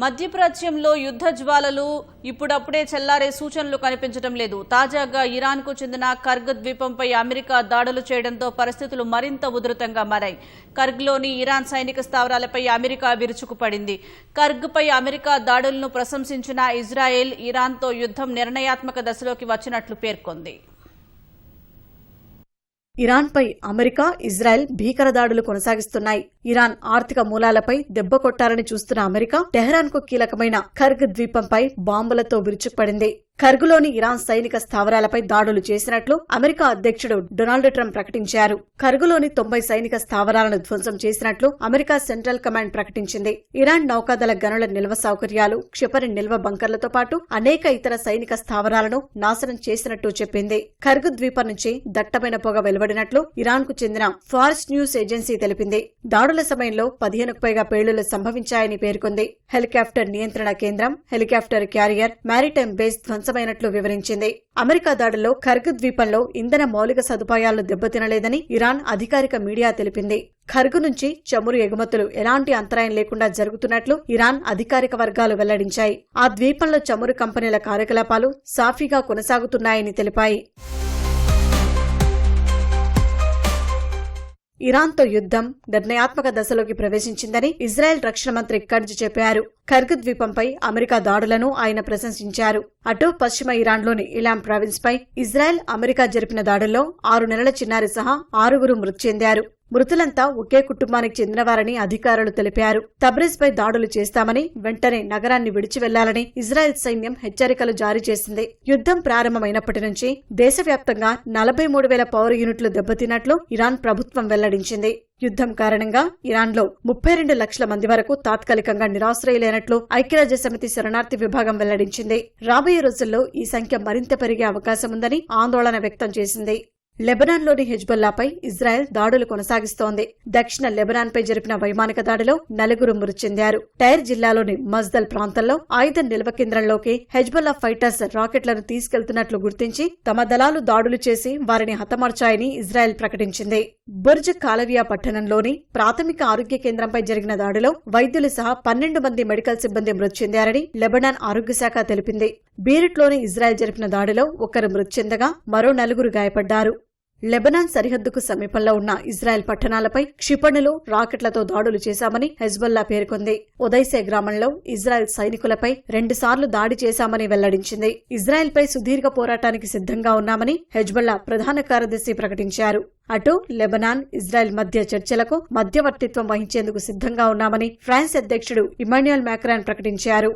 మధ్యప్రాచ్యంలో యుద్ధ జ్వాలలు ఇప్పుడప్పుడే చల్లారే సూచనలు కనిపించడం లేదు. తాజాగా ఇరాన్కు చెందిన కర్గ్ ద్వీపంపై అమెరికా దాడులు చేయడంతో పరిస్థితులు మరింత ఉధృతంగా మారాయి. కర్గ్లోని ఇరాన్ సైనిక స్థావరాలపై అమెరికా విరుచుకుపడింది. కర్గ్పై అమెరికా దాడులను ప్రశంసించిన ఇజ్రాయెల్ ఇరాన్తో యుద్ధం నిర్ణయాత్మక దశలోకి వచ్చినట్లు పేర్కొంది. ఇరాన్పై అమెరికా, ఇజ్రాయెల్ భీకర దాడులు కొనసాగిస్తున్నాయి. ఇరాన్ ఆర్థిక మూలాలపై దెబ్బ కొట్టాలని చూస్తున్న అమెరికా టెహ్రాన్కు కీలకమైన కర్గ్ ద్వీపంపై బాంబులతో విరుచుకుపడింది. కర్గులోని ఇరాన్ సైనిక స్థావరాలపై దాడులు చేసినట్లు అమెరికా అధ్యక్షుడు డొనాల్డ్ ట్రంప్ ప్రకటించారు. కర్గులోని 90 సైనిక స్థావరాలను ధ్వంసం చేసినట్లు అమెరికా సెంట్రల్ కమాండ్ ప్రకటించింది. ఇరాన్ నౌకాదళ గనుల నిల్వ సౌకర్యాలు, క్షిపణి నిల్వ బంకర్లతో పాటు అనేక ఇతర సైనిక స్థావరాలను నాశనం చేసినట్టు చెప్పింది. కర్గ్ ద్వీపం నుంచి దట్టమైన పొగ వెలువడినట్లు ఇరాన్కు చెందిన ఫార్స్ న్యూస్ ఏజెన్సీ తెలిపింది. దాడుల సమయంలో 15కు పైగా పేలుళ్లు సంభవించాయని పేర్కొంది. హెలికాప్టర్ నియంత్రణ కేంద్రం, హెలికాప్టర్ క్యారియర్, మారిటైమ్ బేస్ ధ్వంసమైనట్లు వివరించింది. అమెరికా దాడుల్లో కర్గ్ ద్వీపంలో ఇంధన మౌలిక సదుపాయాలను దెబ్బతినలేదని ఇరాన్ అధికారిక మీడియా తెలిపింది. కర్గ్ నుంచి చమురు ఎగుమతులు ఎలాంటి అంతరాయం లేకుండా జరుగుతున్నట్లు ఇరాన్ అధికారిక వర్గాలు వెల్లడించాయి. ఆ ద్వీపంలో చమురు కంపెనీల కార్యకలాపాలు సాఫీగా కొనసాగుతున్నాయని తెలిపాయి. ఇరాన్తో యుద్ధం నిర్ణయాత్మక దశలోకి ప్రవేశించిందని ఇజ్రాయెల్ రక్షణ మంత్రి కర్జ్ చెప్పారు. కర్గ్ ద్వీపంపై అమెరికా దాడులను ఆయన ప్రశంసించారు. అటు పశ్చిమ ఇరాన్లోని ఇలాం ప్రావిన్స్ పై ఇజ్రాయెల్, అమెరికా జరిపిన దాడుల్లో 6 నెలల చిన్నారి సహా 6గురు మృతి చెందారు. మృతులంతా ఒకే కుటుంబానికి చెందినవారని అధికారులు తెలిపారు. తబ్రిజ్ పై దాడులు చేస్తామని, వెంటనే నగరాన్ని విడిచి వెళ్లాలని ఇజ్రాయెల్ సైన్యం హెచ్చరికలు జారీ చేసింది. యుద్ధం ప్రారంభమైనప్పటి నుంచి దేశవ్యాప్తంగా 43,000 పౌర యూనిట్లు దెబ్బతిన్నట్లు ఇరాన్ ప్రభుత్వం వెల్లడించింది. యుద్ధం కారణంగా ఇరాన్లో 32 లక్షల మంది వరకు తాత్కాలికంగా నిరాశ్రయులైనట్లు ఐక్యరాజ్యసమితి శరణార్థి విభాగం వెల్లడించింది. రాబోయే రోజుల్లో ఈ సంఖ్య మరింత పెరిగే అవకాశముందని ఆందోళన వ్యక్తం చేసింది. లెబనాన్లోని హెజ్బొల్లాపై ఇజ్రాయెల్ దాడులు కొనసాగిస్తోంది. దక్షిణ లెబనాన్పై జరిపిన వైమానిక దాడిలో 4 మృతి చెందారు. టైర్ జిల్లాలోని మజ్దల్ ప్రాంతంలో ఆయుధ నిల్వ కేంద్రంలోకి హెజ్బొల్లా ఫైటర్స్ రాకెట్లను తీసుకెళ్తున్నట్లు గుర్తించి తమ దళాలు దాడులు చేసి వారిని హతమార్చాయని ఇజ్రాయెల్ ప్రకటించింది. బుర్జ్ కాలవియా పట్టణంలోని ప్రాథమిక ఆరోగ్య కేంద్రంపై జరిగిన దాడిలో వైద్యులు సహా 12 మంది మెడికల్ సిబ్బంది మృతి చెందారని లెబనాన్ ఆరోగ్య శాఖ తెలిపింది. బీరుట్లోని ఇజ్రాయెల్ జరిపిన దాడిలో 1 మృతి చెందగా మరో 4 గాయపడ్డారు. లెబనాన్ సరిహద్దుకు సమీపంలో ఉన్న ఇజ్రాయెల్ పట్టణాలపై క్షిపణులు, రాకెట్లతో దాడులు చేశామని హెజ్బొల్లా పేర్కొంది. ఉదైసే గ్రామంలో ఇజ్రాయెల్ సైనికులపై 2 సార్లు దాడి చేశామని వెల్లడించింది. ఇజ్రాయెల్పై సుదీర్ఘ పోరాటానికి సిద్ధంగా ఉన్నామని హెజ్బొల్లా ప్రధాన కార్యదర్శి ప్రకటించారు. అటు లెబనాన్, ఇజ్రాయెల్ మధ్య చర్చలకు మధ్యవర్తిత్వం వహించేందుకు సిద్ధంగా ఉన్నామని ఫ్రాన్స్ అధ్యక్షుడు ఇమాన్యుయల్ మాక్రాన్ ప్రకటించారు.